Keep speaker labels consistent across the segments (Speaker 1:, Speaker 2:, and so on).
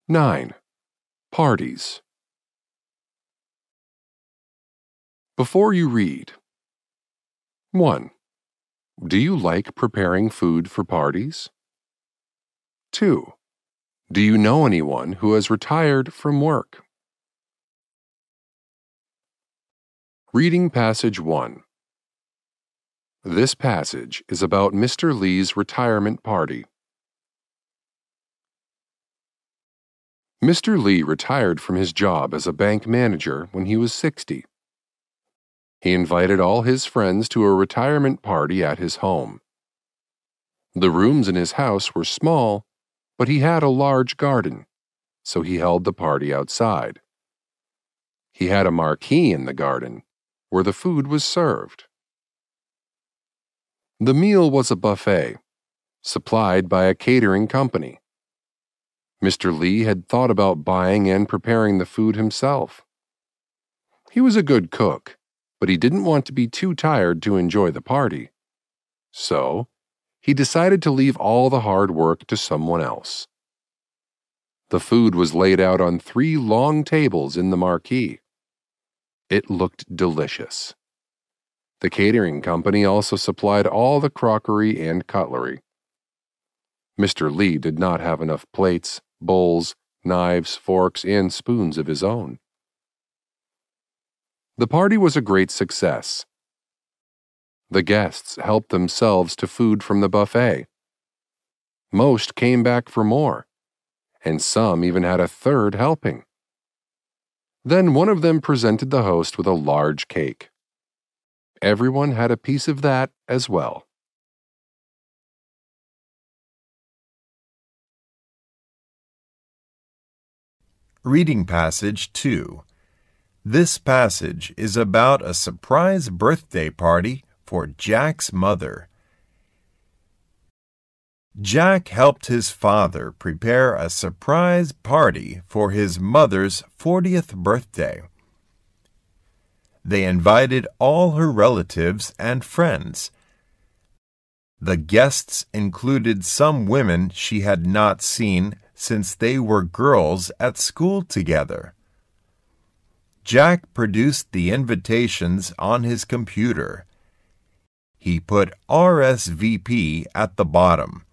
Speaker 1: 9. Parties. Before you read. 1. Do you like preparing food for parties? 2. Do you know anyone who has retired from work? Reading Passage 1. This passage is about Mr. Lee's retirement party. Mr. Lee retired from his job as a bank manager when he was 60. He invited all his friends to a retirement party at his home. The rooms in his house were small, but he had a large garden, so he held the party outside. He had a marquee in the garden, where the food was served. The meal was a buffet, supplied by a catering company. Mr. Lee had thought about buying and preparing the food himself. He was a good cook, but he didn't want to be too tired to enjoy the party. So, he decided to leave all the hard work to someone else. The food was laid out on 3 long tables in the marquee. It looked delicious. The catering company also supplied all the crockery and cutlery. Mr. Lee did not have enough plates, bowls, knives, forks, and spoons of his own. The party was a great success. The guests helped themselves to food from the buffet. Most came back for more, and some even had a third helping. Then one of them presented the host with a large cake. Everyone had a piece of that as well.
Speaker 2: Reading Passage 2. This passage is about a surprise birthday party for Jack's mother. Jack helped his father prepare a surprise party for his mother's 40th birthday. They invited all her relatives and friends. The guests included some women she had not seen since they were girls at school together. Jack produced the invitations on his computer. He put RSVP at the bottom.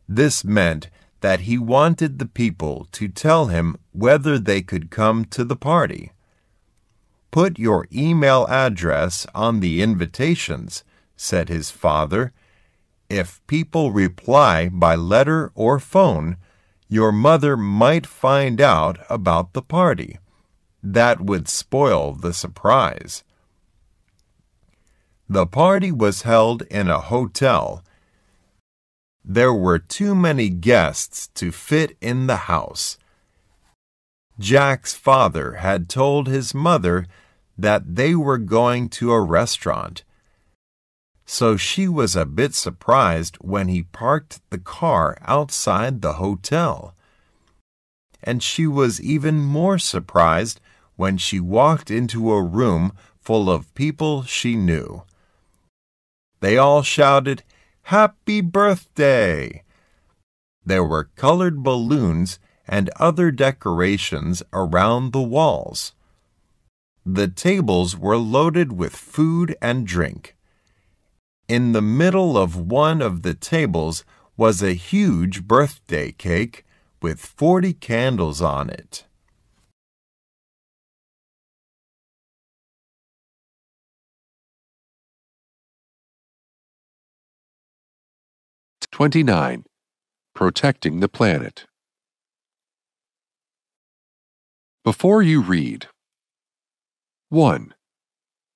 Speaker 2: This meant that he wanted the people to tell him whether they could come to the party. "Put your email address on the invitations," said his father. "If people reply by letter or phone, your mother might find out about the party. That would spoil the surprise." The party was held in a hotel. There were too many guests to fit in the house. Jack's father had told his mother that they were going to a restaurant, so she was a bit surprised when he parked the car outside the hotel. And she was even more surprised when she walked into a room full of people she knew. They all shouted, "Happy birthday!" There were colored balloons and other decorations around the walls. The tables were loaded with food and drink. In the middle of one of the tables was a huge birthday cake with 40 candles on it.
Speaker 1: '29. Protecting the planet. Before you read. 1.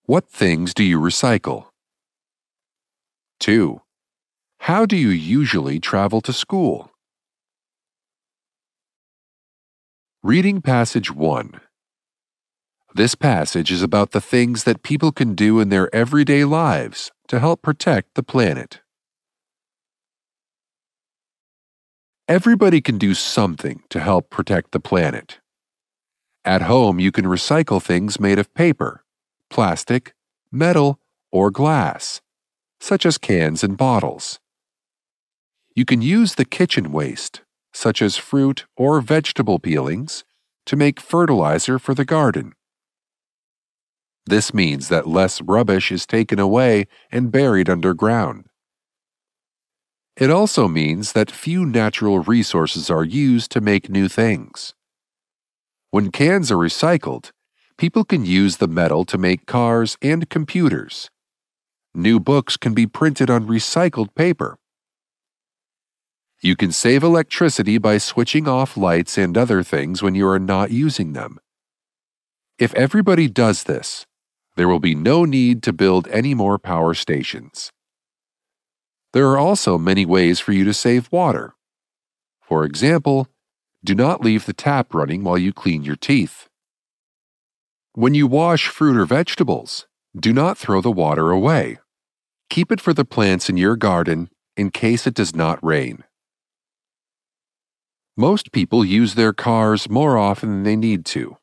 Speaker 1: What things do you recycle? 2. How do you usually travel to school? Reading Passage 1. This passage is about the things that people can do in their everyday lives to help protect the planet. Everybody can do something to help protect the planet. At home, you can recycle things made of paper, plastic, metal, or glass, such as cans and bottles. You can use the kitchen waste, such as fruit or vegetable peelings, to make fertilizer for the garden. This means that less rubbish is taken away and buried underground. It also means that few natural resources are used to make new things. When cans are recycled, people can use the metal to make cars and computers. New books can be printed on recycled paper. You can save electricity by switching off lights and other things when you are not using them. If everybody does this, there will be no need to build any more power stations. There are also many ways for you to save water. For example, do not leave the tap running while you clean your teeth. When you wash fruit or vegetables, do not throw the water away. Keep it for the plants in your garden in case it does not rain. Most people use their cars more often than they need to.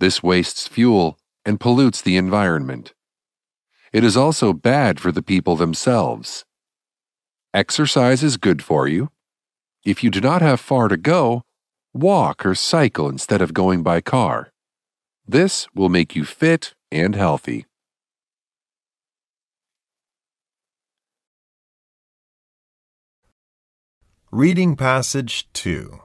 Speaker 1: This wastes fuel and pollutes the environment. It is also bad for the people themselves. Exercise is good for you. If you do not have far to go, walk or cycle instead of going by car. This will make you fit and healthy.
Speaker 2: Reading Passage 2.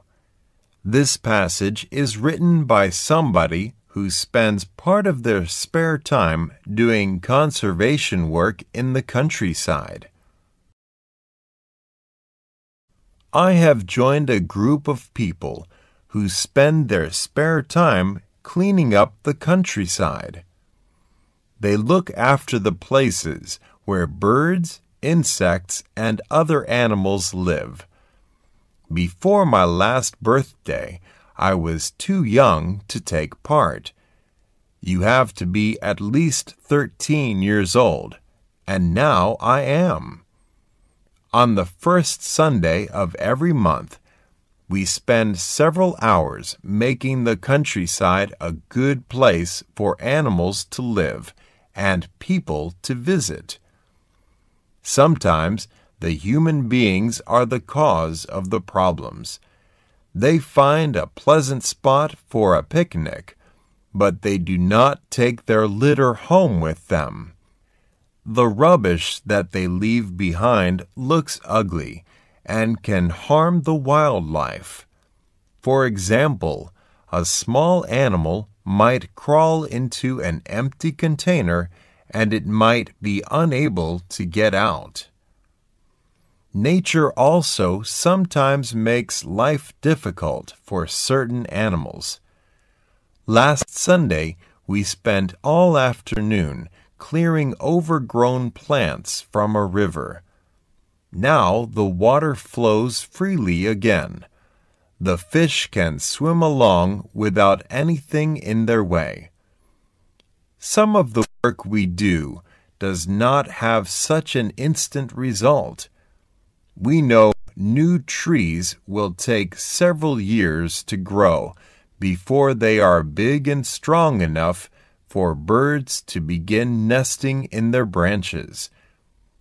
Speaker 2: This passage is written by somebody who spends part of their spare time doing conservation work in the countryside. I have joined a group of people who spend their spare time cleaning up the countryside. They look after the places where birds, insects, and other animals live. Before my last birthday, I was too young to take part. You have to be at least 13 years old, and now I am. On the first Sunday of every month, we spend several hours making the countryside a good place for animals to live and people to visit. Sometimes the human beings are the cause of the problems. They find a pleasant spot for a picnic, but they do not take their litter home with them. The rubbish that they leave behind looks ugly and can harm the wildlife. For example, a small animal might crawl into an empty container and it might be unable to get out. Nature also sometimes makes life difficult for certain animals. Last Sunday, we spent all afternoon clearing overgrown plants from a river. Now the water flows freely again. The fish can swim along without anything in their way. Some of the work we do does not have such an instant result. We know new trees will take several years to grow before they are big and strong enough for birds to begin nesting in their branches.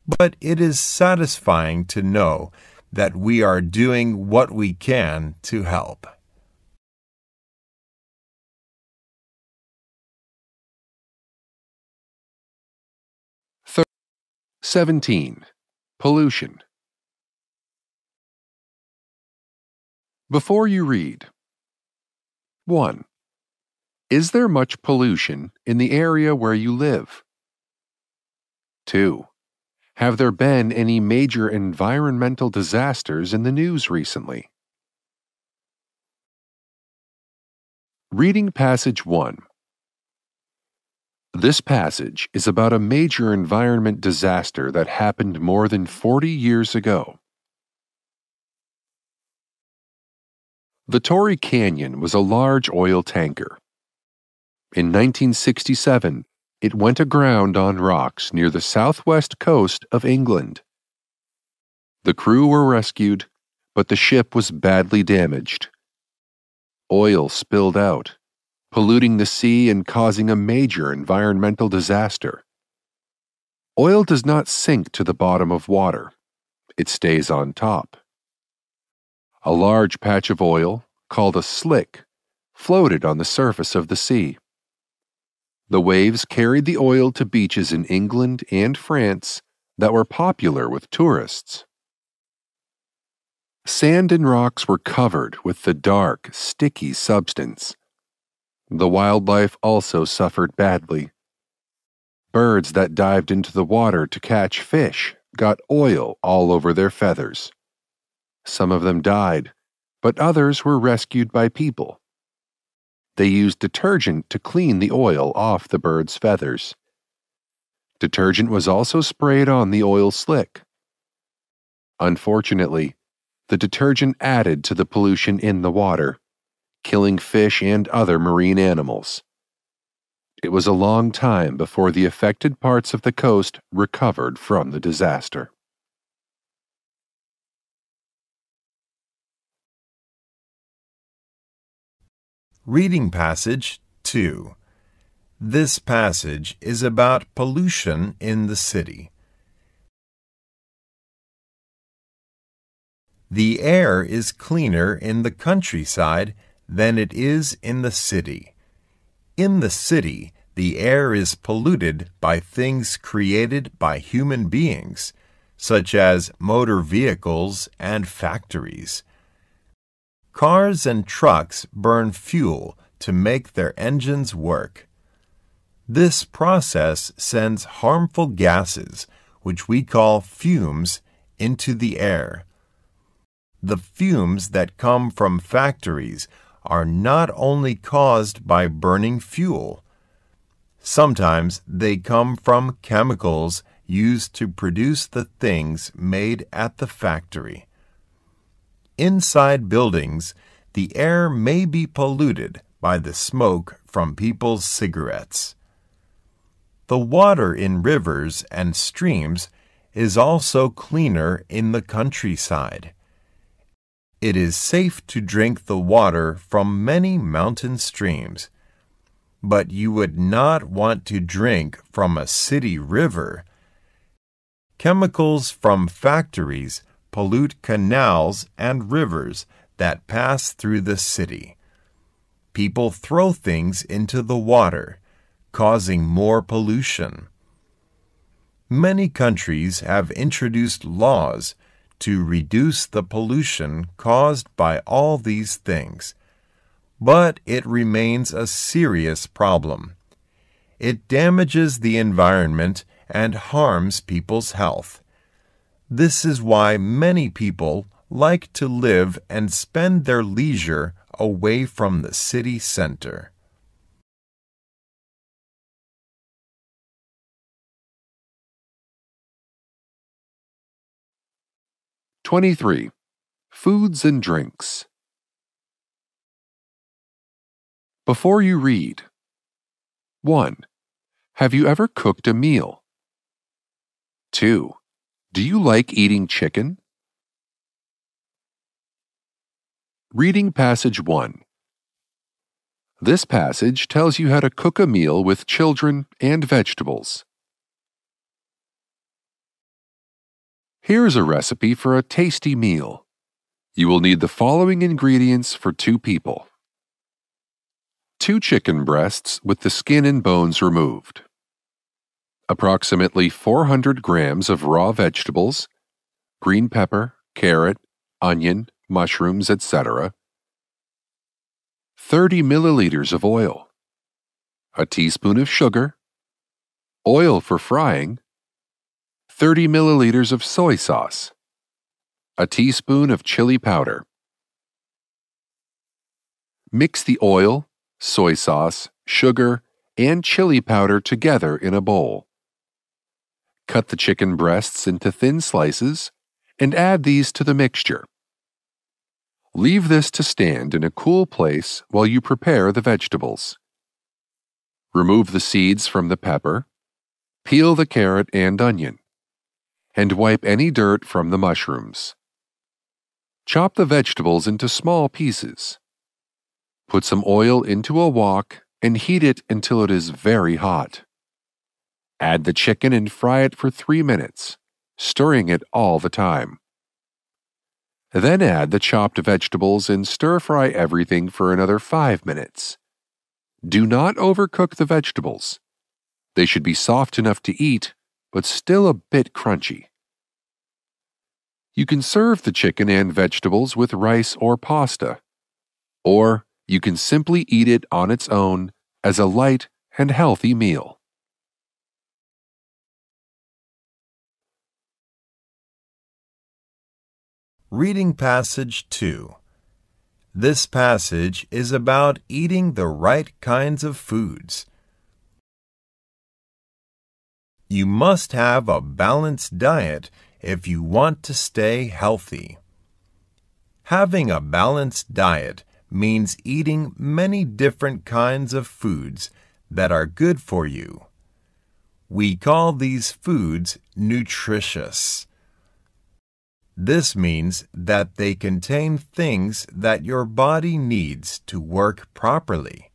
Speaker 2: But it is satisfying to know that we are doing what we can to help.
Speaker 1: Third, 17. Pollution. Before you read. 1. Is there much pollution in the area where you live? 2. Have there been any major environmental disasters in the news recently? Reading Passage 1. This passage is about a major environment disaster that happened more than 40 years ago. The Torrey Canyon was a large oil tanker. In 1967, it went aground on rocks near the southwest coast of England. The crew were rescued, but the ship was badly damaged. Oil spilled out, polluting the sea and causing a major environmental disaster. Oil does not sink to the bottom of water. It stays on top. A large patch of oil, called a slick, floated on the surface of the sea. The waves carried the oil to beaches in England and France that were popular with tourists. Sand and rocks were covered with the dark, sticky substance. The wildlife also suffered badly. Birds that dived into the water to catch fish got oil all over their feathers. Some of them died, but others were rescued by people. They used detergent to clean the oil off the birds' feathers. Detergent was also sprayed on the oil slick. Unfortunately, the detergent added to the pollution in the water, killing fish and other marine animals. It was a long time before the affected parts of the coast recovered from the disaster.
Speaker 2: Reading passage 2. This passage is about pollution in the city. The air is cleaner in the countryside than it is in the city. In the city, the air is polluted by things created by human beings, such as motor vehicles and factories. Cars and trucks burn fuel to make their engines work. This process sends harmful gases, which we call fumes, into the air. The fumes that come from factories are not only caused by burning fuel. Sometimes they come from chemicals used to produce the things made at the factory. Inside buildings, the air may be polluted by the smoke from people's cigarettes. The water in rivers and streams is also cleaner in the countryside. It is safe to drink the water from many mountain streams, but you would not want to drink from a city river. Chemicals from factories pollute canals and rivers that pass through the city. People throw things into the water, causing more pollution. Many countries have introduced laws to reduce the pollution caused by all these things, but it remains a serious problem. It damages the environment and harms people's health. This is why many people like to live and spend their leisure away from the city center.
Speaker 1: '23. Foods and drinks. Before you read. 1. Have you ever cooked a meal? 2. Do you like eating chicken? Reading passage 1. This passage tells you how to cook a meal with children and vegetables. Here's a recipe for a tasty meal. You will need the following ingredients for 2 people. 2 chicken breasts with the skin and bones removed. Approximately 400 grams of raw vegetables, green pepper, carrot, onion, mushrooms, etc. 30 milliliters of oil. A teaspoon of sugar. Oil for frying. 30 milliliters of soy sauce. A teaspoon of chili powder. Mix the oil, soy sauce, sugar, and chili powder together in a bowl. Cut the chicken breasts into thin slices and add these to the mixture. Leave this to stand in a cool place while you prepare the vegetables. Remove the seeds from the pepper, peel the carrot and onion, and wipe any dirt from the mushrooms. Chop the vegetables into small pieces. Put some oil into a wok and heat it until it is very hot. Add the chicken and fry it for 3 minutes, stirring it all the time. Then add the chopped vegetables and stir-fry everything for another 5 minutes. Do not overcook the vegetables. They should be soft enough to eat, but still a bit crunchy. You can serve the chicken and vegetables with rice or pasta, or you can simply eat it on its own as a light and healthy meal.
Speaker 2: Reading Passage 2. This passage is about eating the right kinds of foods. You must have a balanced diet if you want to stay healthy. Having a balanced diet means eating many different kinds of foods that are good for you. We call these foods nutritious. This means that they contain things that your body needs to work properly.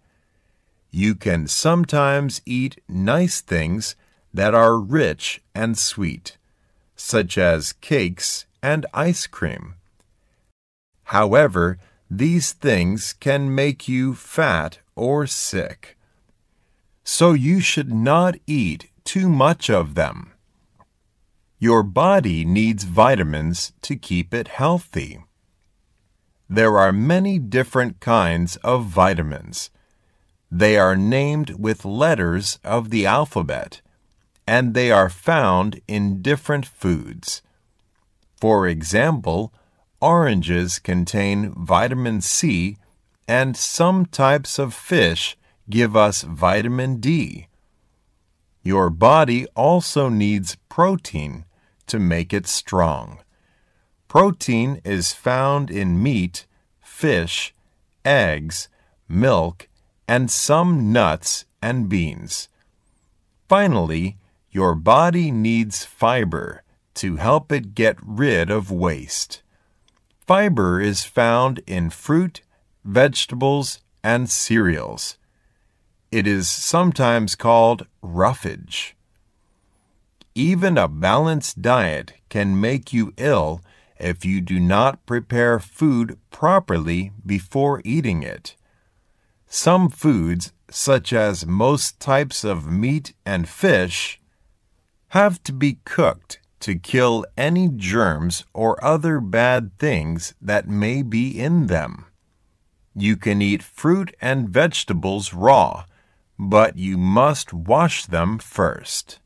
Speaker 2: You can sometimes eat nice things that are rich and sweet, such as cakes and ice cream. However, these things can make you fat or sick. So you should not eat too much of them. Your body needs vitamins to keep it healthy. There are many different kinds of vitamins. They are named with letters of the alphabet, and they are found in different foods. For example, oranges contain vitamin C, and some types of fish give us vitamin D. Your body also needs protein to make it strong. Protein is found in meat, fish, eggs, milk, and some nuts and beans. Finally, your body needs fiber to help it get rid of waste. Fiber is found in fruit, vegetables, and cereals. It is sometimes called roughage. Even a balanced diet can make you ill if you do not prepare food properly before eating it. Some foods, such as most types of meat and fish, have to be cooked to kill any germs or other bad things that may be in them. You can eat fruit and vegetables raw, but you must wash them first.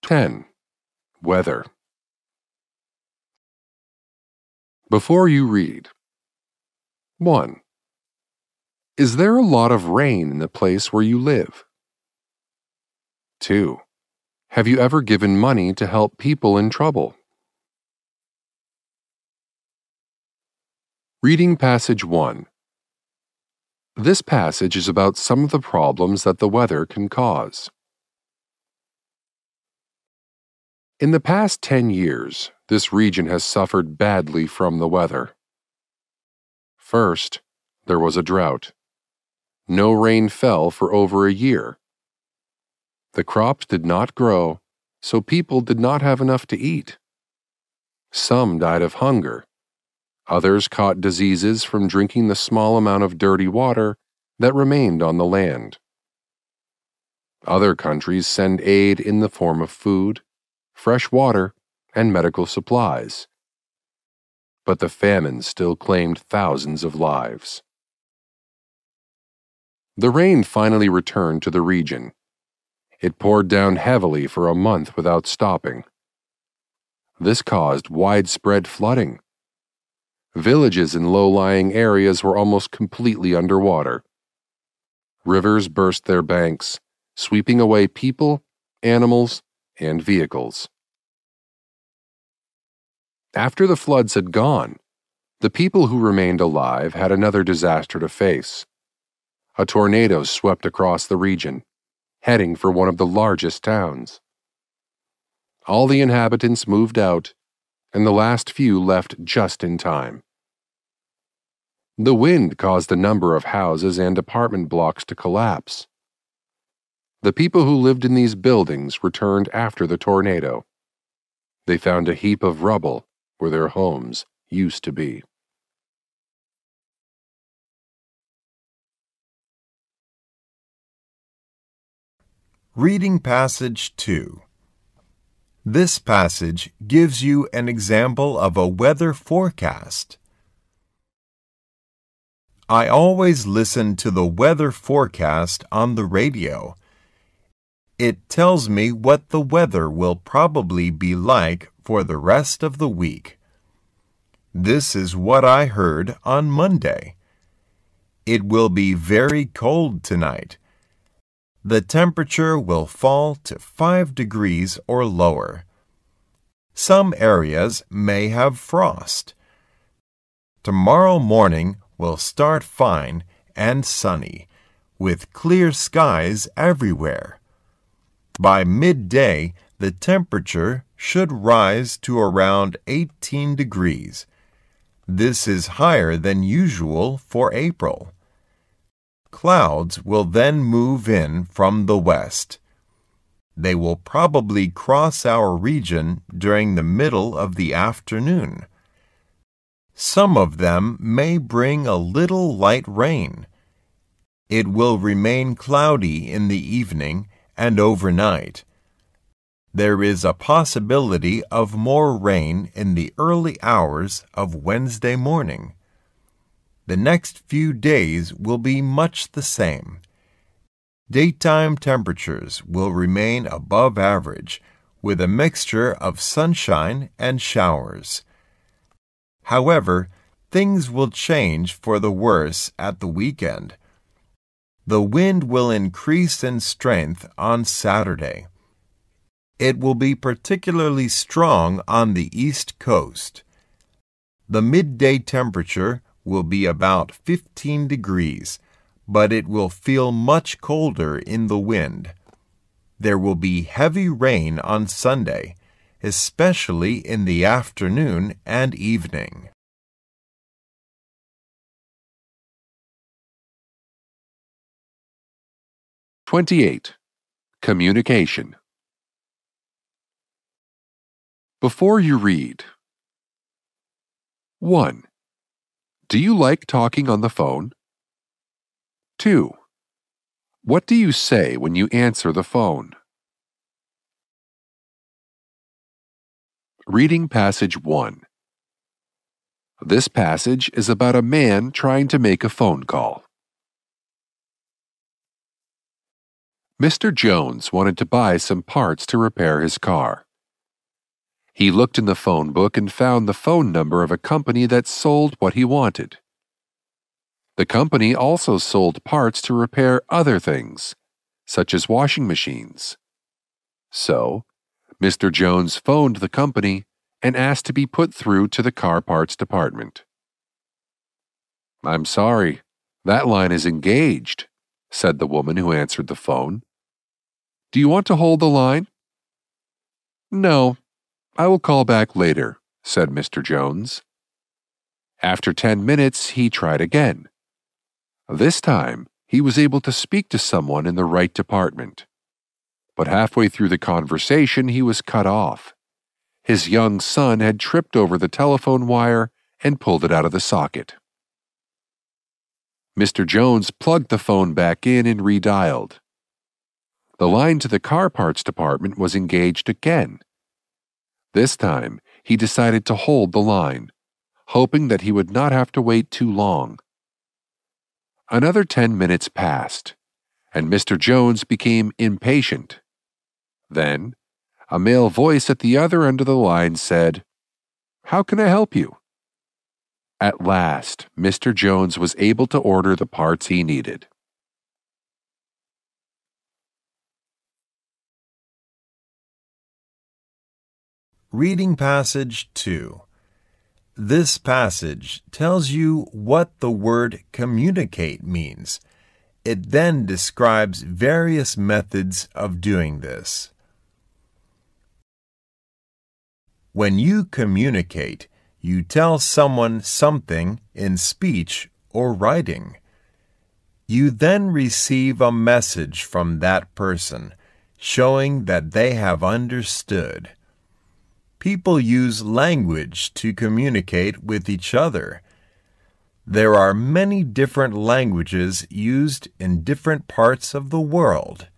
Speaker 1: 10. Weather. Before you read. 1. Is there a lot of rain in the place where you live? 2. Have you ever given money to help people in trouble? Reading Passage 1. This passage is about some of the problems that the weather can cause. In the past 10 years, this region has suffered badly from the weather. First, there was a drought. No rain fell for over a year. The crops did not grow, so people did not have enough to eat. Some died of hunger. Others caught diseases from drinking the small amount of dirty water that remained on the land. Other countries send aid in the form of food, fresh water, and medical supplies. But the famine still claimed thousands of lives. The rain finally returned to the region. It poured down heavily for a month without stopping. This caused widespread flooding. Villages in low-lying areas were almost completely underwater. Rivers burst their banks, sweeping away people, animals, and vehicles. After the floods had gone, the people who remained alive had another disaster to face. A tornado swept across the region, heading for one of the largest towns. All the inhabitants moved out, and the last few left just in time. The wind caused a number of houses and apartment blocks to collapse. The people who lived in these buildings returned after the tornado. They found a heap of rubble where their homes used to be.
Speaker 2: Reading Passage 2. This passage gives you an example of a weather forecast. I always listen to the weather forecast on the radio. It tells me what the weather will probably be like for the rest of the week. This is what I heard on Monday. It will be very cold tonight. The temperature will fall to 5 degrees or lower. Some areas may have frost. Tomorrow morning will start fine and sunny, with clear skies everywhere. By midday, the temperature should rise to around 18 degrees. This is higher than usual for April. Clouds will then move in from the west. They will probably cross our region during the middle of the afternoon. Some of them may bring a little light rain. It will remain cloudy in the evening and overnight. There is a possibility of more rain in the early hours of Wednesday morning. The next few days will be much the same. Daytime temperatures will remain above average, with a mixture of sunshine and showers. However, things will change for the worse at the weekend. The wind will increase in strength on Saturday. It will be particularly strong on the East Coast. The midday temperature will be about 15 degrees, but it will feel much colder in the wind. There will be heavy rain on Sunday, especially in the afternoon and evening.
Speaker 1: '28. Communication. Before you read. 1. Do you like talking on the phone? 2. What do you say when you answer the phone? Reading Passage 1. This passage is about a man trying to make a phone call. Mr. Jones wanted to buy some parts to repair his car. He looked in the phone book and found the phone number of a company that sold what he wanted. The company also sold parts to repair other things, such as washing machines. So, Mr. Jones phoned the company and asked to be put through to the car parts department. "I'm sorry, that line is engaged," said the woman who answered the phone. "Do you want to hold the line?" "No, I will call back later," said Mr. Jones. After 10 minutes, he tried again. This time, he was able to speak to someone in the right department. But halfway through the conversation, he was cut off. His young son had tripped over the telephone wire and pulled it out of the socket. Mr. Jones plugged the phone back in and redialed. The line to the car parts department was engaged again. This time, he decided to hold the line, hoping that he would not have to wait too long. Another 10 minutes passed, and Mr. Jones became impatient. Then, a male voice at the other end of the line said, "How can I help you?" At last, Mr. Jones was able to order the parts he needed.
Speaker 2: Reading Passage 2. This passage tells you what the word communicate means. It then describes various methods of doing this. When you communicate, you tell someone something in speech or writing. You then receive a message from that person, showing that they have understood. People use language to communicate with each other. There are many different languages used in different parts of the world.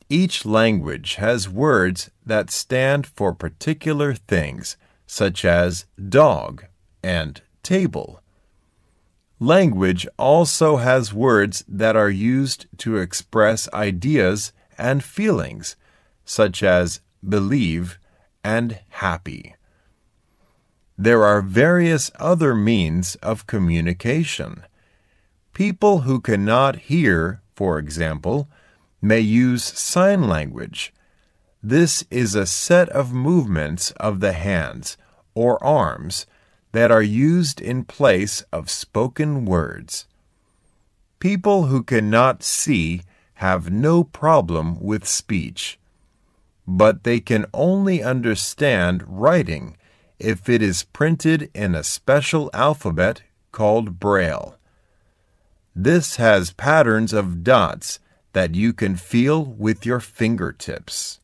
Speaker 2: Each language has words that stand for particular things, such as dog and table. Language also has words that are used to express ideas and feelings, such as believe and happy. There are various other means of communication. People who cannot hear, for example, may use sign language. This is a set of movements of the hands or arms that are used in place of spoken words. People who cannot see have no problem with speech, but they can only understand writing if it is printed in a special alphabet called Braille. This has patterns of dots that you can feel with your fingertips.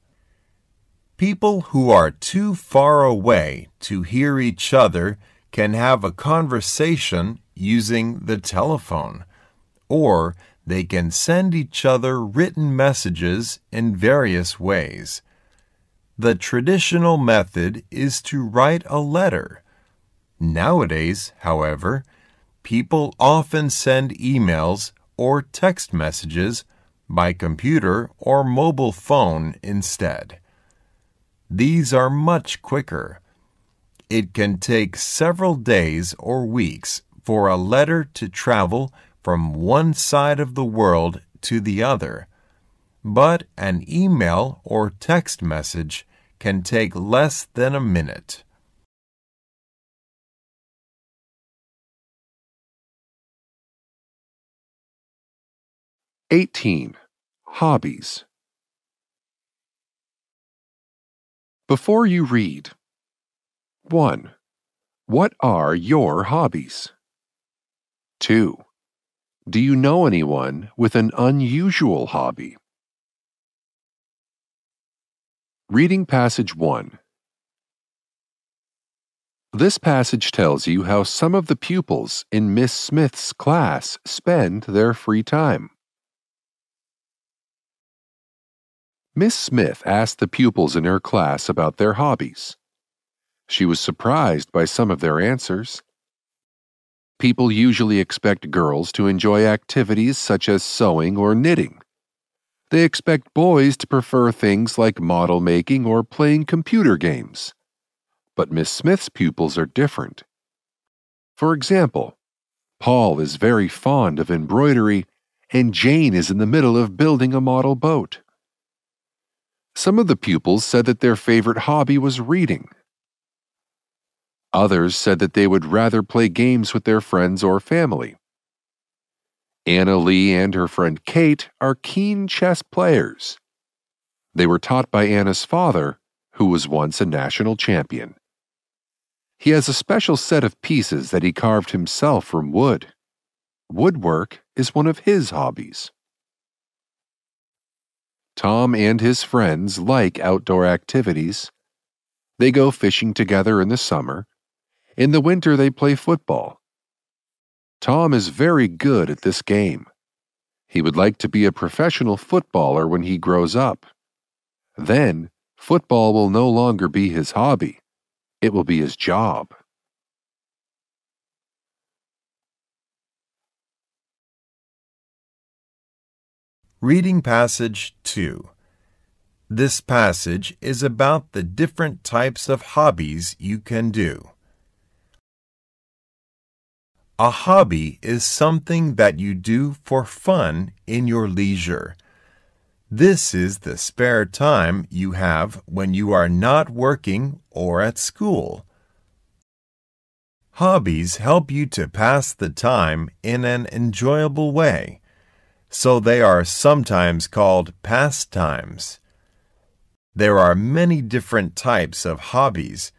Speaker 2: People who are too far away to hear each other can have a conversation using the telephone, or they can send each other written messages in various ways. The traditional method is to write a letter. Nowadays, however, people often send emails or text messages by computer or mobile phone instead. These are much quicker. It can take several days or weeks for a letter to travel from one side of the world to the other, but an email or text message can take less than a minute.
Speaker 1: Hobbies. Before you read, 1. What are your hobbies? 2. Do you know anyone with an unusual hobby? Reading passage 1. This passage tells you how some of the pupils in Miss Smith's class spend their free time. Miss Smith asked the pupils in her class about their hobbies. She was surprised by some of their answers. People usually expect girls to enjoy activities such as sewing or knitting. They expect boys to prefer things like model making or playing computer games. But Miss Smith's pupils are different. For example, Paul is very fond of embroidery, and Jane is in the middle of building a model boat. Some of the pupils said that their favorite hobby was reading. Others said that they would rather play games with their friends or family. Anna Lee and her friend Kate are keen chess players. They were taught by Anna's father, who was once a national champion. He has a special set of pieces that he carved himself from wood. Woodwork is one of his hobbies. Tom and his friends like outdoor activities. They go fishing together in the summer. In the winter, they play football. Tom is very good at this game. He would like to be a professional footballer when he grows up. Then, football will no longer be his hobby. It will be his job.
Speaker 2: Reading passage 2. This passage is about the different types of hobbies you can do. A hobby is something that you do for fun in your leisure. This is the spare time you have when you are not working or at school. Hobbies help you to pass the time in an enjoyable way, so they are sometimes called pastimes. There are many different types of hobbies.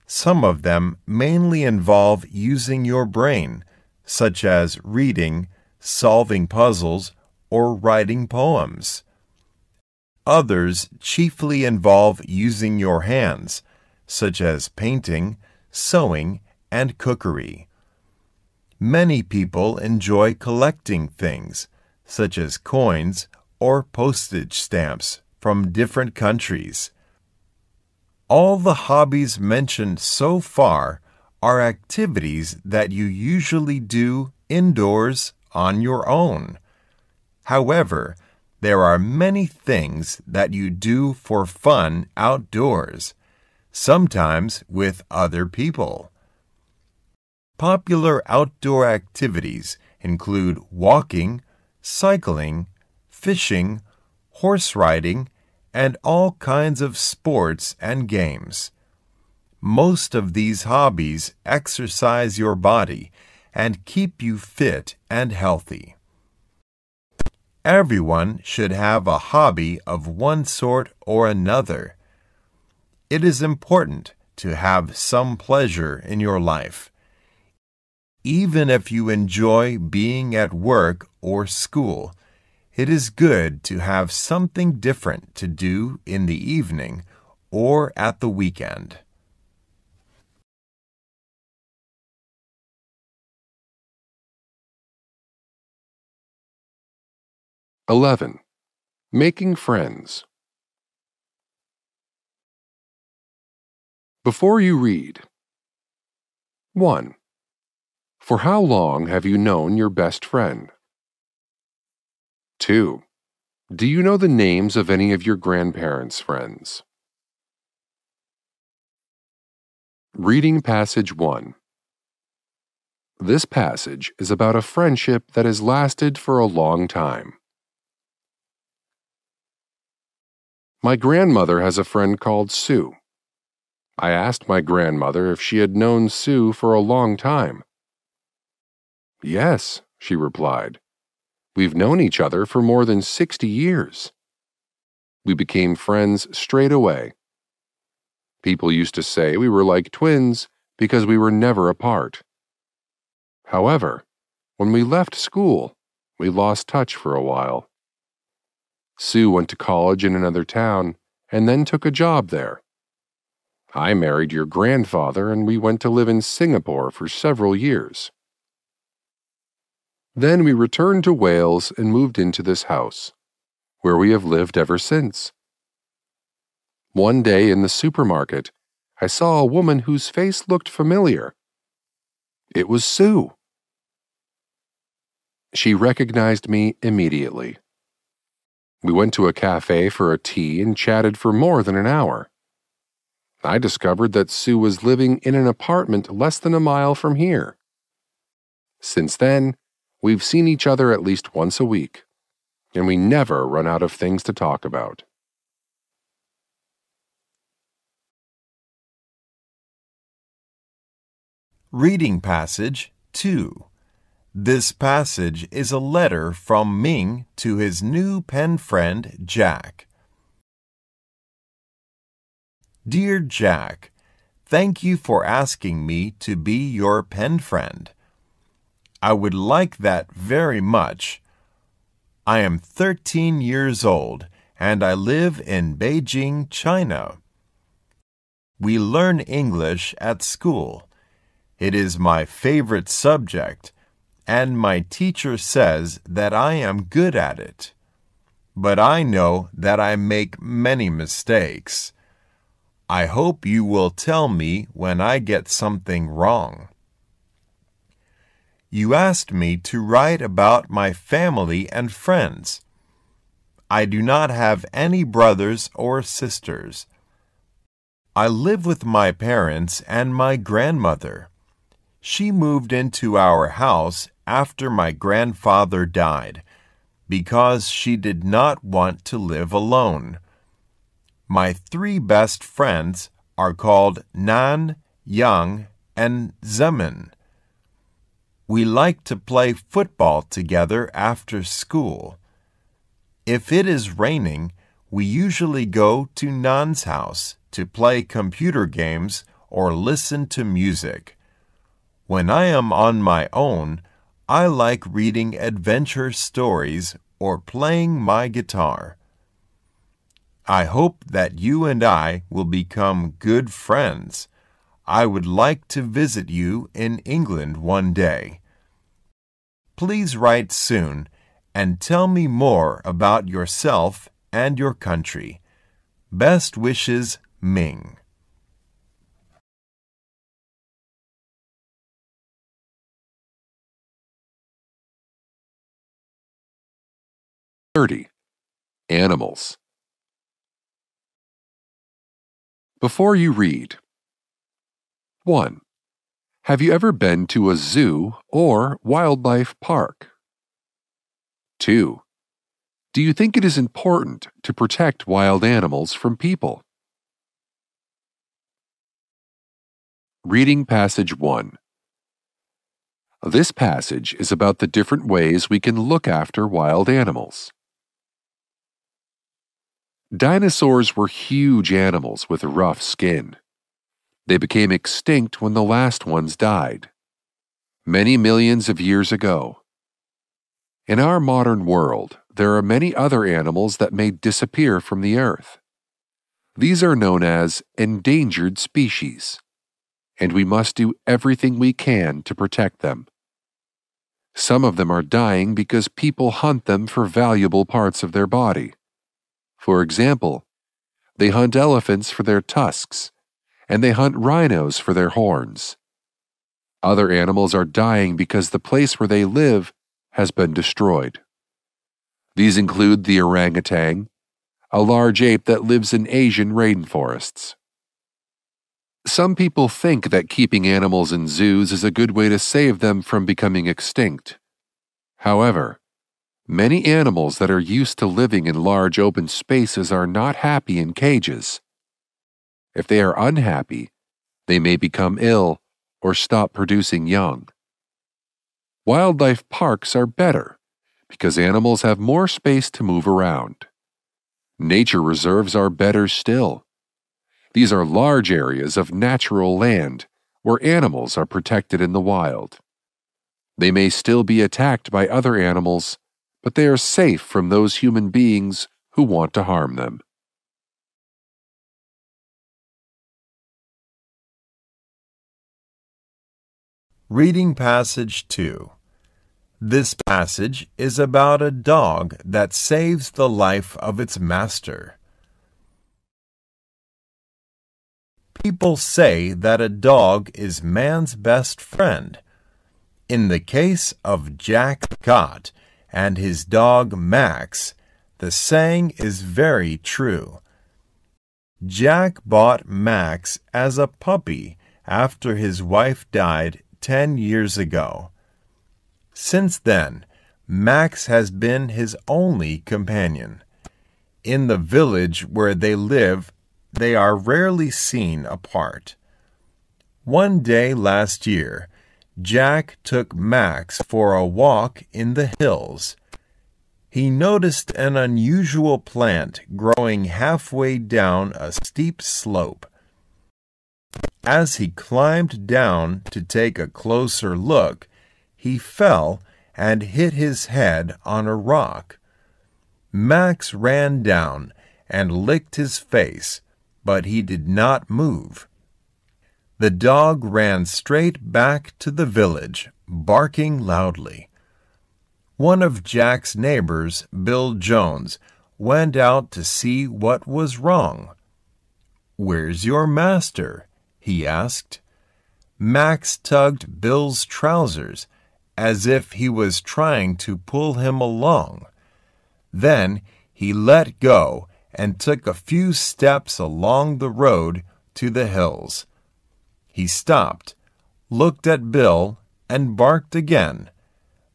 Speaker 2: Some of them mainly involve using your brain, such as reading, solving puzzles, or writing poems. Others chiefly involve using your hands, such as painting, sewing, and cookery. Many people enjoy collecting things, such as coins or postage stamps from different countries. All the hobbies mentioned so far are activities that you usually do indoors on your own. However, there are many things that you do for fun outdoors, sometimes with other people. Popular outdoor activities include walking, cycling, fishing, horse riding, and all kinds of sports and games. Most of these hobbies exercise your body and keep you fit and healthy. Everyone should have a hobby of one sort or another. It is important to have some pleasure in your life. Even if you enjoy being at work or school, it is good to have something different to do in the evening or at the weekend.
Speaker 1: (11) Making friends. Before you read, 1. For how long have you known your best friend? 2. Do you know the names of any of your grandparents' friends? Reading Passage 1. This passage is about a friendship that has lasted for a long time. My grandmother has a friend called Sue. I asked my grandmother if she had known Sue for a long time. Yes, she replied. We've known each other for more than 60 years. We became friends straight away. People used to say we were like twins because we were never apart. However, when we left school, we lost touch for a while. Sue went to college in another town and then took a job there. I married your grandfather and we went to live in Singapore for several years. Then we returned to Wales and moved into this house, where we have lived ever since. One day in the supermarket, I saw a woman whose face looked familiar. It was Sue. She recognized me immediately. We went to a cafe for a tea and chatted for more than an hour. I discovered that Sue was living in an apartment less than a mile from here. Since then, we've seen each other at least once a week, and we never run out of things to talk about.
Speaker 2: Reading Passage 2. This passage is a letter from Ming to his new pen friend, Jack. Dear Jack, thank you for asking me to be your pen friend. I would like that very much. I am 13 years old and I live in Beijing, China. We learn English at school. It is my favorite subject, and my teacher says that I am good at it. But I know that I make many mistakes. I hope you will tell me when I get something wrong. You asked me to write about my family and friends. I do not have any brothers or sisters. I live with my parents and my grandmother. She moved into our house after my grandfather died because she did not want to live alone. My 3 best friends are called Nan, Yang, and Zemin. We like to play football together after school. If it is raining, we usually go to Nan's house to play computer games or listen to music. When I am on my own, I like reading adventure stories or playing my guitar. I hope that you and I will become good friends. I would like to visit you in England one day. Please write soon and tell me more about yourself and your country. Best wishes, Ming.
Speaker 1: Animals. Before you read. 1. Have you ever been to a zoo or wildlife park? 2. Do you think it is important to protect wild animals from people? Reading Passage 1. This passage is about the different ways we can look after wild animals. Dinosaurs were huge animals with a rough skin. They became extinct when the last ones died, many millions of years ago. In our modern world, there are many other animals that may disappear from the earth. These are known as endangered species, and we must do everything we can to protect them. Some of them are dying because people hunt them for valuable parts of their body. For example, they hunt elephants for their tusks, and they hunt rhinos for their horns. Other animals are dying because the place where they live has been destroyed. These include the orangutan, a large ape that lives in Asian rainforests. Some people think that keeping animals in zoos is a good way to save them from becoming extinct. However, many animals that are used to living in large open spaces are not happy in cages. If they are unhappy, they may become ill or stop producing young. Wildlife parks are better because animals have more space to move around. Nature reserves are better still. These are large areas of natural land where animals are protected in the wild. They may still be attacked by other animals, but they are safe from those human beings who want to harm them.
Speaker 2: Reading Passage 2. This passage is about a dog that saves the life of its master. People say that a dog is man's best friend. In the case of Jack Scott and his dog Max, the saying is very true. Jack bought Max as a puppy after his wife died 10 years ago. Since then, Max has been his only companion. In the village where they live, they are rarely seen apart. One day last year, Jack took Max for a walk in the hills. He noticed an unusual plant growing halfway down a steep slope. As he climbed down to take a closer look, he fell and hit his head on a rock. Max ran down and licked his face, but he did not move. The dog ran straight back to the village, barking loudly. One of Jack's neighbors, Bill Jones, went out to see what was wrong. "Where's your master?" he asked. Max tugged Bill's trousers as if he was trying to pull him along. Then he let go and took a few steps along the road to the hills. He stopped, looked at Bill, and barked again.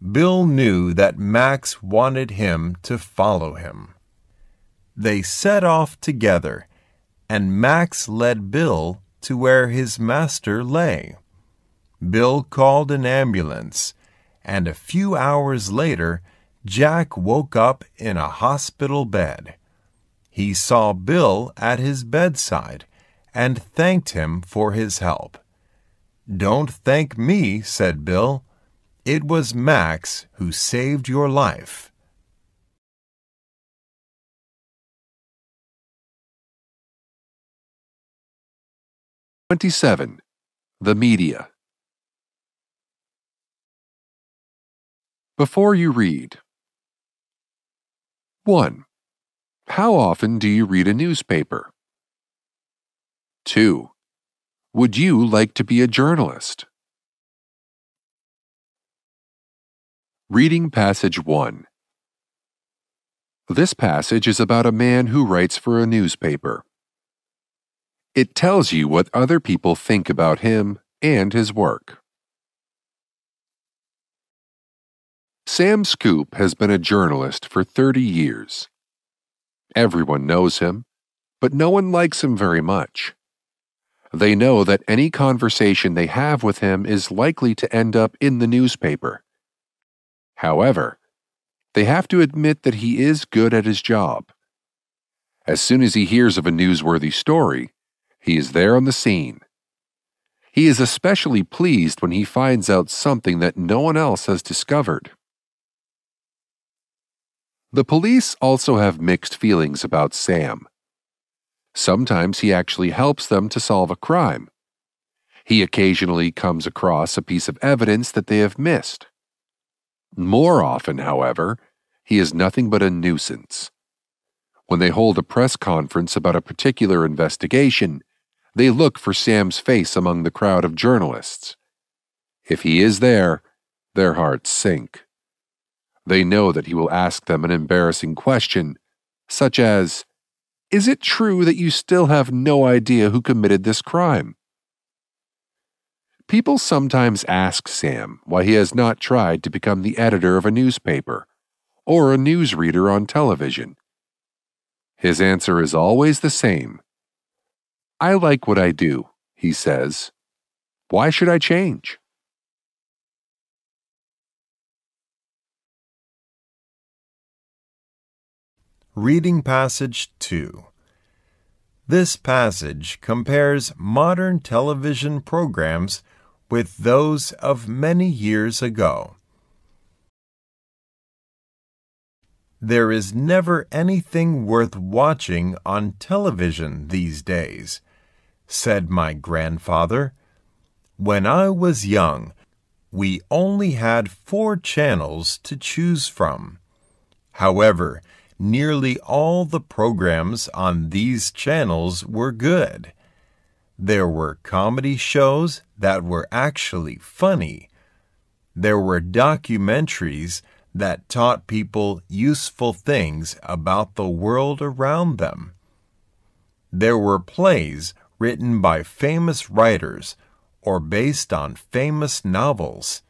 Speaker 2: Bill knew that Max wanted him to follow him. They set off together, and Max led Bill to where his master lay. Bill called an ambulance, and a few hours later, Jack woke up in a hospital bed. He saw Bill at his bedside and thanked him for his help. "Don't thank me," said Bill. It was Max who saved your life.
Speaker 1: '27. The media. Before you read. 1. How often do you read a newspaper? 2. Would you like to be a journalist? Reading Passage 1. This passage is about a man who writes for a newspaper. It tells you what other people think about him and his work. Sam Scoop has been a journalist for 30 years. Everyone knows him, but no one likes him very much. They know that any conversation they have with him is likely to end up in the newspaper. However, they have to admit that he is good at his job. As soon as he hears of a newsworthy story, he is there on the scene. He is especially pleased when he finds out something that no one else has discovered. The police also have mixed feelings about Sam. Sometimes he actually helps them to solve a crime. He occasionally comes across a piece of evidence that they have missed. More often, however, he is nothing but a nuisance. When they hold a press conference about a particular investigation, they look for Sam's face among the crowd of journalists. If he is there, their hearts sink. They know that he will ask them an embarrassing question, such as, "Is it true that you still have no idea who committed this crime?" People sometimes ask Sam why he has not tried to become the editor of a newspaper or a newsreader on television. His answer is always the same. "I like what I do," he says. "Why should I change?"
Speaker 2: Reading Passage 2. This passage compares modern television programs with those of many years ago. There is never anything worth watching on television these days, said my grandfather. When I was young, we only had 4 channels to choose from. However, nearly all the programs on these channels were good. There were comedy shows that were actually funny. There were documentaries that taught people useful things about the world around them. There were plays written by famous writers or based on famous novels.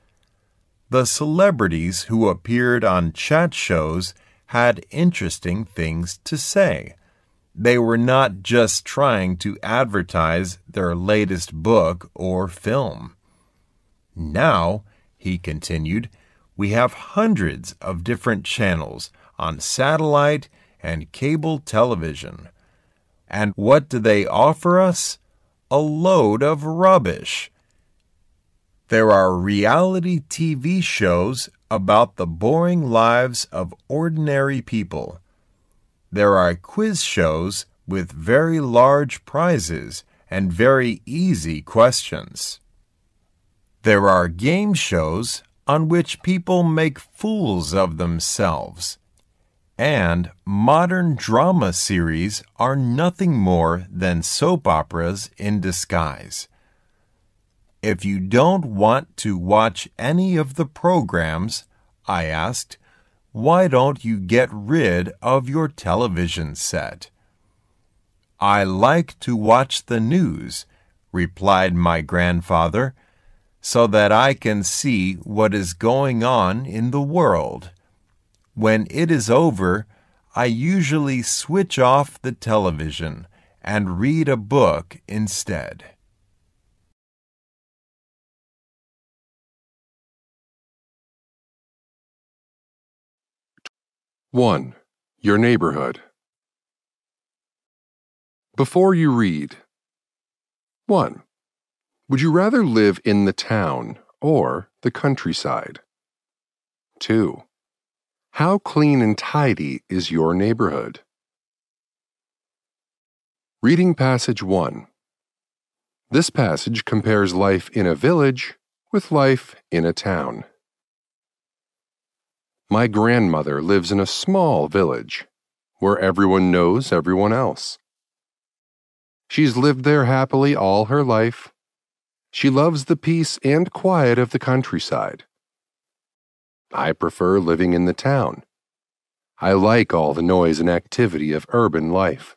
Speaker 2: The celebrities who appeared on chat shows had interesting things to say. They were not just trying to advertise their latest book or film. Now, he continued, we have hundreds of different channels on satellite and cable television. And what do they offer us? A load of rubbish. There are reality TV shows about the boring lives of ordinary people. There are quiz shows with very large prizes and very easy questions. There are game shows on which people make fools of themselves. And modern drama series are nothing more than soap operas in disguise. If you don't want to watch any of the programs, I asked, why don't you get rid of your television set? I like to watch the news, replied my grandfather, so that I can see what is going on in the world. When it is over, I usually switch off the television and read a book instead.
Speaker 1: One. Your neighborhood. Before you read. 1. Would you rather live in the town or the countryside? 2. How clean and tidy is your neighborhood? Reading passage 1. This passage compares life in a village with life in a town. My grandmother lives in a small village where everyone knows everyone else. She's lived there happily all her life. She loves the peace and quiet of the countryside. I prefer living in the town. I like all the noise and activity of urban life.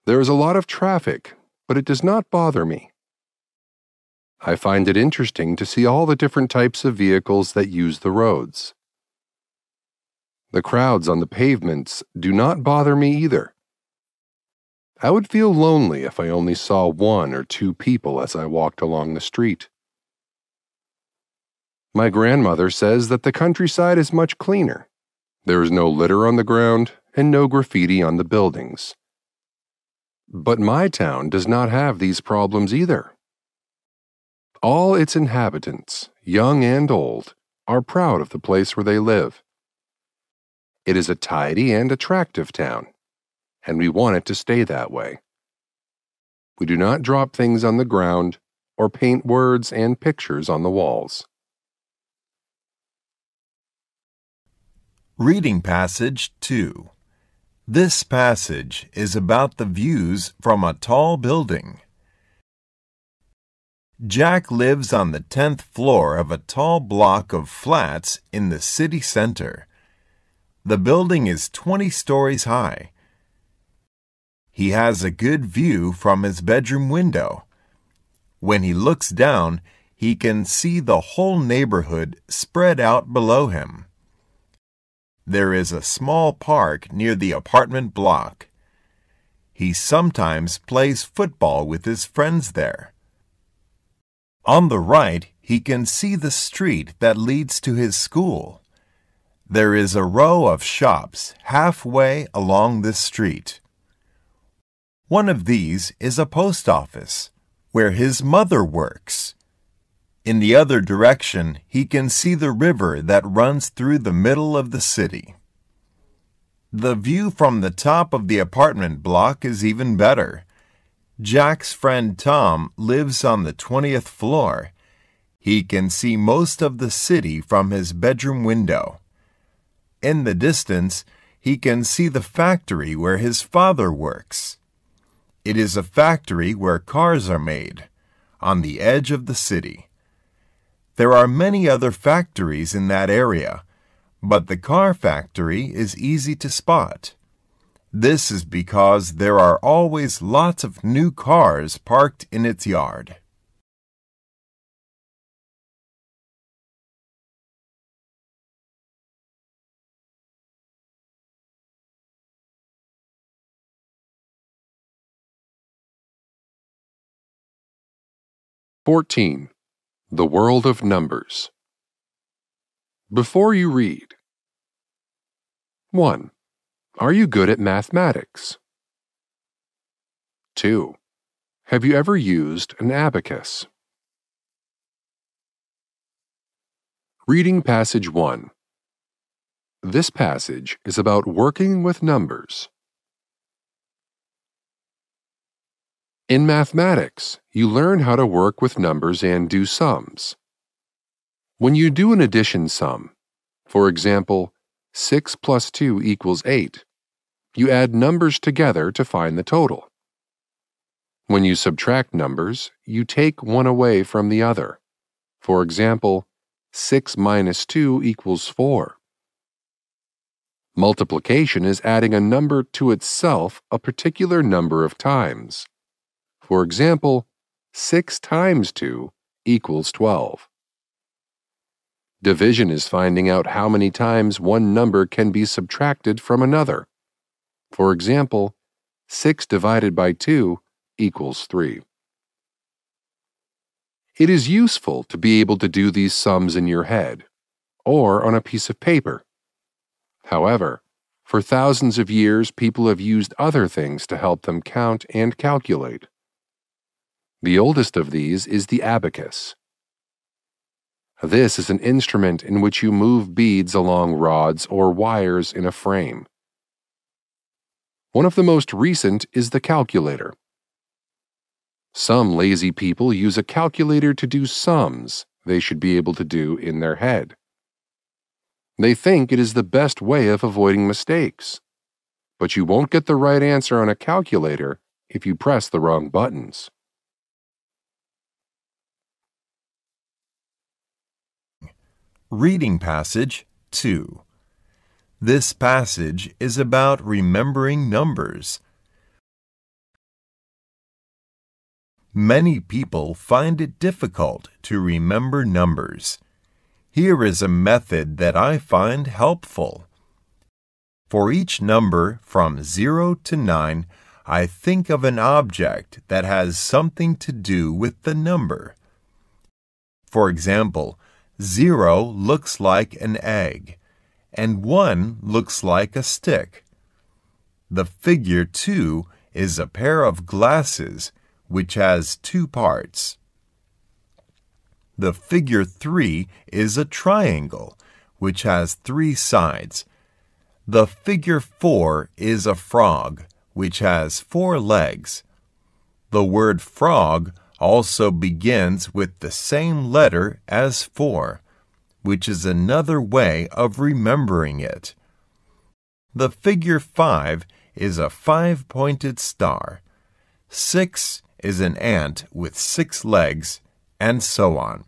Speaker 1: There is a lot of traffic, but it does not bother me. I find it interesting to see all the different types of vehicles that use the roads. The crowds on the pavements do not bother me either. I would feel lonely if I only saw 1 or 2 people as I walked along the street. My grandmother says that the countryside is much cleaner. There is no litter on the ground and no graffiti on the buildings. But my town does not have these problems either. All its inhabitants, young and old, are proud of the place where they live. It is a tidy and attractive town, and we want it to stay that way. We do not drop things on the ground or paint words and pictures on the walls.
Speaker 2: Reading passage 2. This passage is about the views from a tall building. Jack lives on the 10th floor of a tall block of flats in the city center. The building is 20 stories high. He has a good view from his bedroom window. When he looks down, he can see the whole neighborhood spread out below him. There is a small park near the apartment block. He sometimes plays football with his friends there. On the right, he can see the street that leads to his school. There is a row of shops halfway along this street. One of these is a post office, where his mother works. In the other direction, he can see the river that runs through the middle of the city. The view from the top of the apartment block is even better. Jack's friend Tom lives on the 20th floor. He can see most of the city from his bedroom window. In the distance, he can see the factory where his father works. It is a factory where cars are made, on the edge of the city. There are many other factories in that area, but the car factory is easy to spot. This is because there are always lots of new cars parked in its yard.
Speaker 1: (14) The world of numbers. Before you read. 1. Are you good at mathematics? 2. Have you ever used an abacus? Reading passage 1. This passage is about working with numbers. In mathematics, you learn how to work with numbers and do sums. When you do an addition sum, for example, 6 plus 2 equals 8, you add numbers together to find the total. When you subtract numbers, you take one away from the other. For example, 6 minus 2 equals 4. Multiplication is adding a number to itself a particular number of times. For example, 6 times 2 equals 12. Division is finding out how many times one number can be subtracted from another. For example, 6 divided by 2 equals 3. It is useful to be able to do these sums in your head, or on a piece of paper. However, for thousands of years, people have used other things to help them count and calculate. The oldest of these is the abacus. This is an instrument in which you move beads along rods or wires in a frame. One of the most recent is the calculator. Some lazy people use a calculator to do sums they should be able to do in their head. They think it is the best way of avoiding mistakes, but you won't get the right answer on a calculator if you press the wrong buttons.
Speaker 2: Reading passage 2. This passage is about remembering numbers. Many people find it difficult to remember numbers. Here is a method that I find helpful. For each number from 0 to 9, I think of an object that has something to do with the number. For example, 0 looks like an egg, and 1 looks like a stick. The figure 2 is a pair of glasses, which has 2 parts. The figure 3 is a triangle, which has 3 sides. The figure 4 is a frog, which has 4 legs. The word frog also begins with the same letter as 4, which is another way of remembering it. The figure 5 is a 5-pointed star. 6 is an ant with 6 legs, and so on.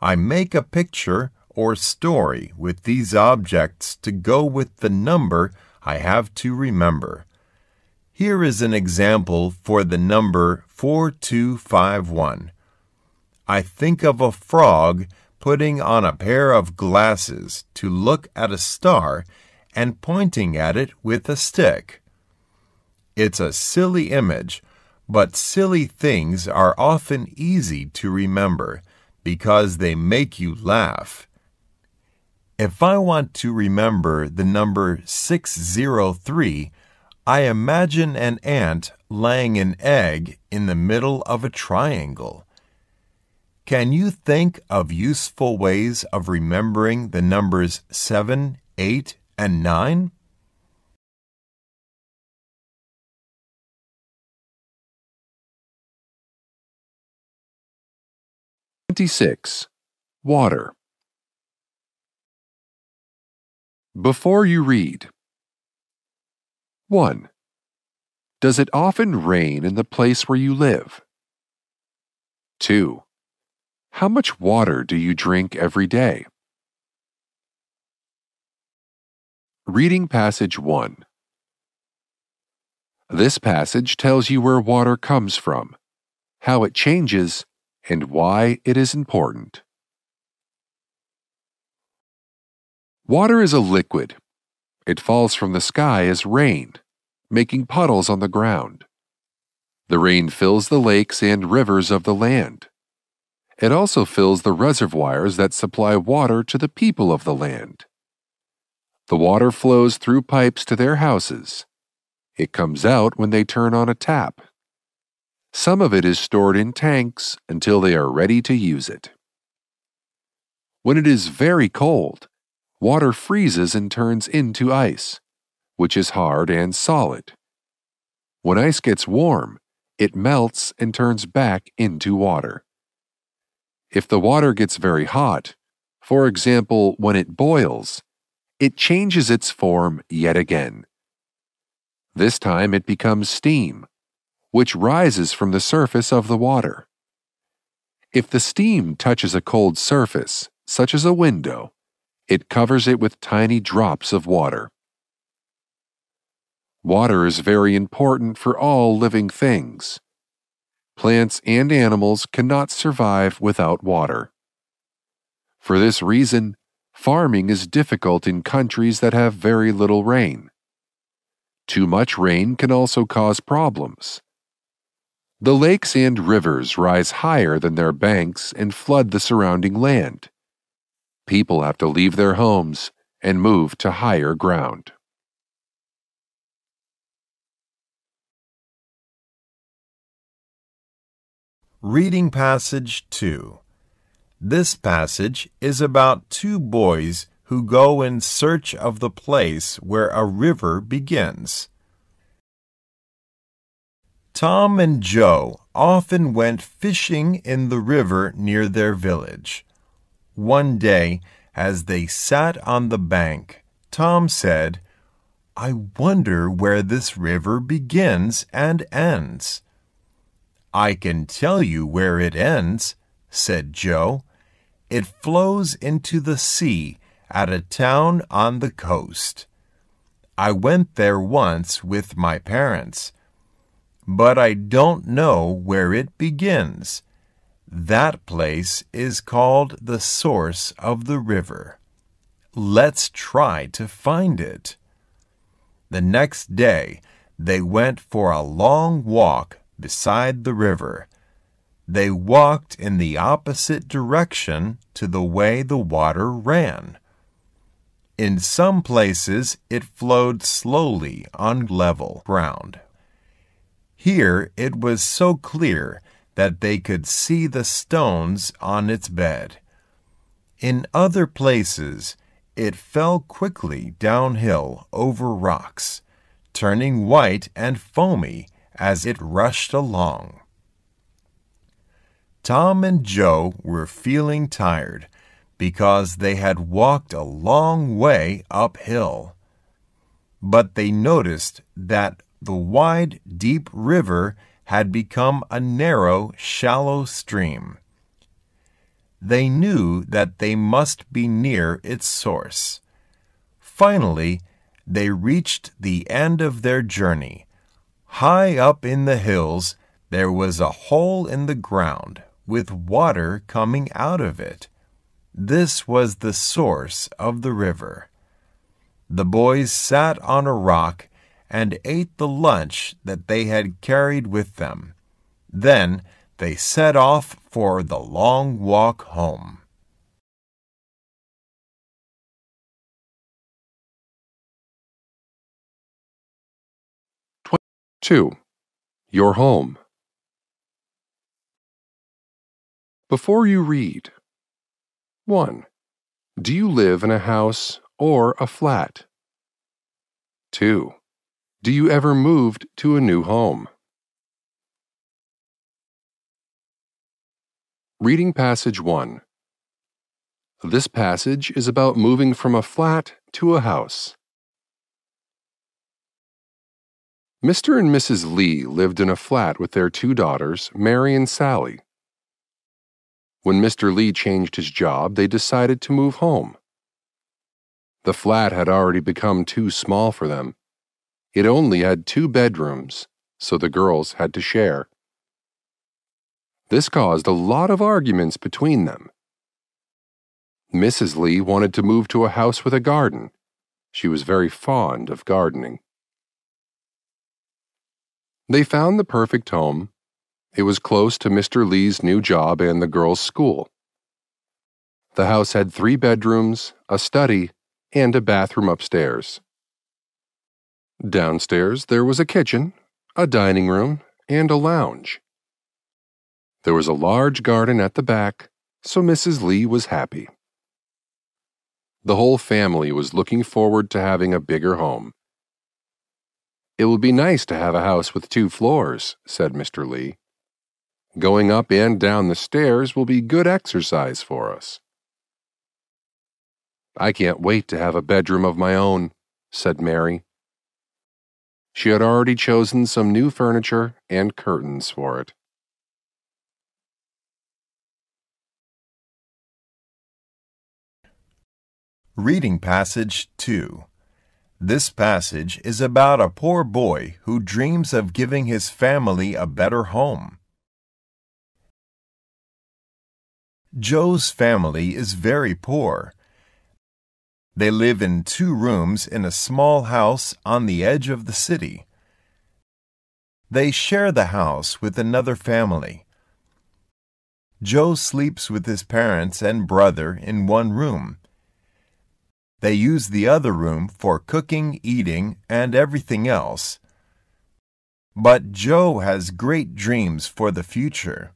Speaker 2: I make a picture or story with these objects to go with the number I have to remember. Here is an example for the number 4251. I think of a frog putting on a pair of glasses to look at a star and pointing at it with a stick. It's a silly image, but silly things are often easy to remember because they make you laugh. If I want to remember the number 603, I imagine an ant laying an egg in the middle of a triangle. Can you think of useful ways of remembering the numbers 7, 8, and 9?
Speaker 1: Water. Before you read. 1. Does it often rain in the place where you live? 2. How much water do you drink every day? Reading passage 1. This passage tells you where water comes from, how it changes, and why it is important. Water is a liquid. It falls from the sky as rain, making puddles on the ground. The rain fills the lakes and rivers of the land. It also fills the reservoirs that supply water to the people of the land. The water flows through pipes to their houses. It comes out when they turn on a tap. Some of it is stored in tanks until they are ready to use it. When it is very cold, water freezes and turns into ice, which is hard and solid. When ice gets warm, it melts and turns back into water. If the water gets very hot, for example, when it boils, it changes its form yet again. This time it becomes steam, which rises from the surface of the water. If the steam touches a cold surface, such as a window, it covers it with tiny drops of water. Water is very important for all living things. Plants and animals cannot survive without water. For this reason, farming is difficult in countries that have very little rain. Too much rain can also cause problems. The lakes and rivers rise higher than their banks and flood the surrounding land. People have to leave their homes and move to higher ground.
Speaker 2: Reading passage 2. This passage is about two boys who go in search of the place where a river begins. Tom and Joe often went fishing in the river near their village. One day, as they sat on the bank, Tom said, "I wonder where this river begins and ends." "I can tell you where it ends," said Joe. "It flows into the sea at a town on the coast. I went there once with my parents, but I don't know where it begins. That place is called the source of the river. Let's try to find it." The next day, they went for a long walk beside the river. They walked in the opposite direction to the way the water ran. In some places, it flowed slowly on level ground. Here it was so clear that they could see the stones on its bed. In other places, it fell quickly downhill over rocks, turning white and foamy as it rushed along. Tom and Joe were feeling tired because they had walked a long way uphill. But they noticed that the wide, deep river had become a narrow, shallow stream. They knew that they must be near its source. Finally, they reached the end of their journey. High up in the hills, there was a hole in the ground with water coming out of it. This was the source of the river. The boys sat on a rock and ate the lunch that they had carried with them. Then they set off for the long walk home.
Speaker 1: Two, your home. Before you read, 1. Do you live in a house or a flat? 2. Do you ever moved to a new home? Reading passage 1. This passage is about moving from a flat to a house. Mr. and Mrs. Lee lived in a flat with their two daughters, Mary and Sally. When Mr. Lee changed his job, they decided to move home. The flat had already become too small for them. It only had 2 bedrooms, so the girls had to share. This caused a lot of arguments between them. Mrs. Lee wanted to move to a house with a garden. She was very fond of gardening. They found the perfect home. It was close to Mr. Lee's new job and the girls' school. The house had 3 bedrooms, a study, and a bathroom upstairs. Downstairs, there was a kitchen, a dining room, and a lounge. There was a large garden at the back, so Mrs. Lee was happy. The whole family was looking forward to having a bigger home. "It will be nice to have a house with 2 floors," said Mr. Lee. "Going up and down the stairs will be good exercise for us." "I can't wait to have a bedroom of my own," said Mary. She had already chosen some new furniture and curtains for it.
Speaker 2: Reading passage 2. This passage is about a poor boy who dreams of giving his family a better home. Joe's family is very poor. They live in 2 rooms in a small house on the edge of the city. They share the house with another family. Joe sleeps with his parents and brother in one room. They use the other room for cooking, eating, and everything else. But Joe has great dreams for the future.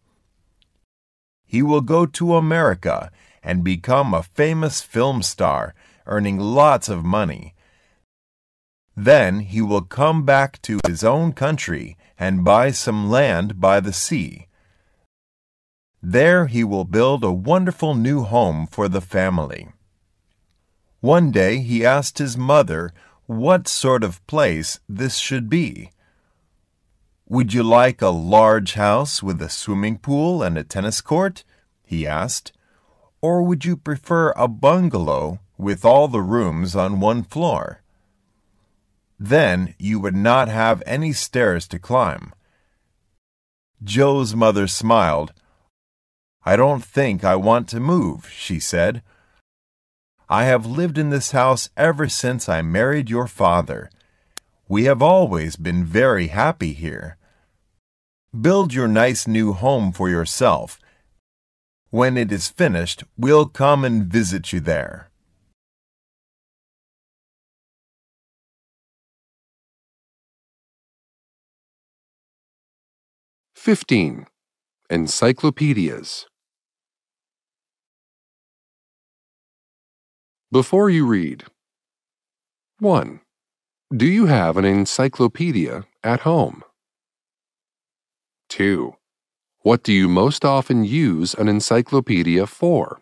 Speaker 2: he will go to America and become a famous film star, earning lots of money. Then he will come back to his own country and buy some land by the sea. There he will build a wonderful new home for the family. One day he asked his mother what sort of place this should be. "Would you like a large house with a swimming pool and a tennis court?" he asked. "Or would you prefer a bungalow with all the rooms on one floor? Then you would not have any stairs to climb." Joe's mother smiled. "I don't think I want to move," she said. "I have lived in this house ever since I married your father. We have always been very happy here. Build your nice new home for yourself. When it is finished, we'll come and visit you there."
Speaker 1: "15. Encyclopedias. Before you read. 1. Do you have an encyclopedia at home? 2. What do you most often use an encyclopedia for?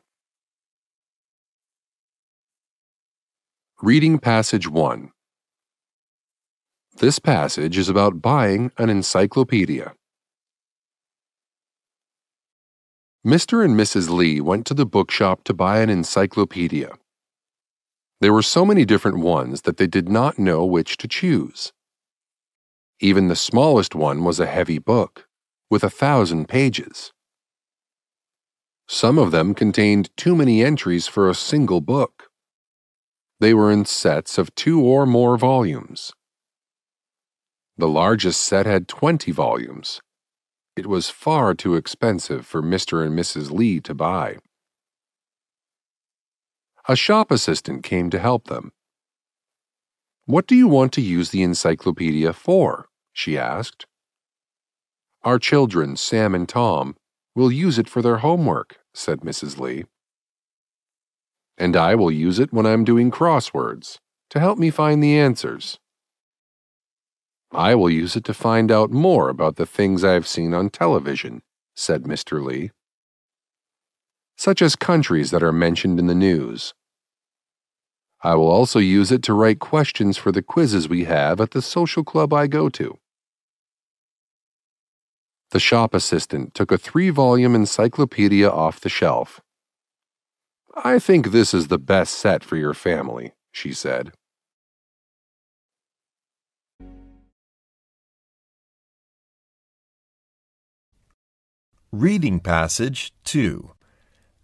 Speaker 1: Reading Passage 1. This passage is about buying an encyclopedia. Mr. and Mrs. Lee went to the bookshop to buy an encyclopedia. There were so many different ones that they did not know which to choose. Even the smallest one was a heavy book, with 1,000 pages. Some of them contained too many entries for a single book. They were in sets of 2 or more volumes. The largest set had 20 volumes. It was far too expensive for Mr. and Mrs. Lee to buy. A shop assistant came to help them. "What do you want to use the encyclopedia for?" she asked. "Our children, Sam and Tom, will use it for their homework," said Mrs. Lee. "And I will use it when I'm doing crosswords, to help me find the answers. I will use it to find out more about the things I've seen on television," said Mr. Lee, "such as countries that are mentioned in the news. I will also use it to write questions for the quizzes we have at the social club I go to." The shop assistant took a 3-volume encyclopedia off the shelf. "I think this is the best set for your family," she said.
Speaker 2: Reading Passage 2.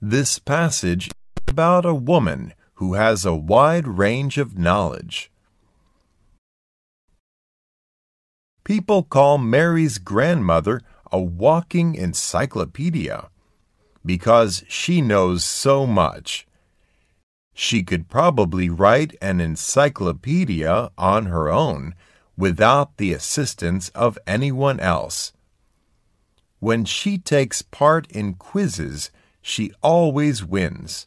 Speaker 2: This passage is about a woman who has a wide range of knowledge. People call Mary's grandmother a walking encyclopedia because she knows so much. She could probably write an encyclopedia on her own without the assistance of anyone else. When she takes part in quizzes, she always wins.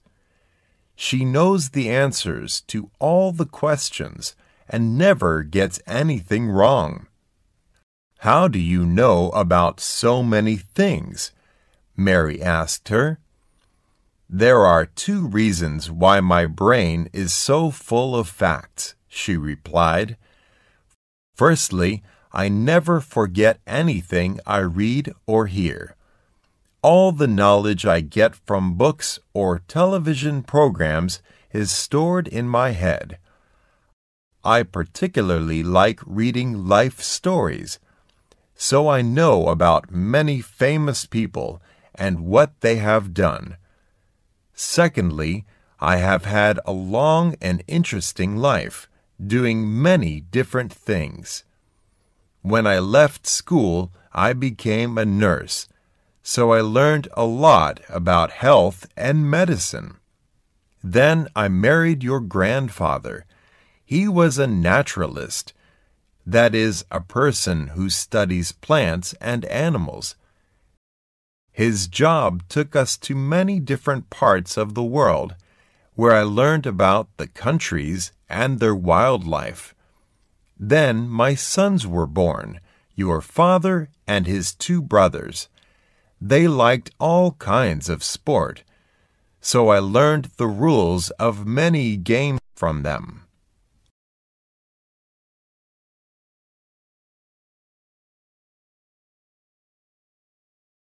Speaker 2: She knows the answers to all the questions and never gets anything wrong. "How do you know about so many things?" Mary asked her. "There are 2 reasons why my brain is so full of facts," she replied. "Firstly, I never forget anything I read or hear. All the knowledge I get from books or television programs is stored in my head. I particularly like reading life stories, so I know about many famous people and what they have done. Secondly, I have had a long and interesting life, doing many different things. When I left school, I became a nurse, so I learned a lot about health and medicine. Then I married your grandfather. He was a naturalist, that is, a person who studies plants and animals. His job took us to many different parts of the world, where I learned about the countries and their wildlife. Then my sons were born, your father and his 2 brothers. They liked all kinds of sport, so I learned the rules of many games from them.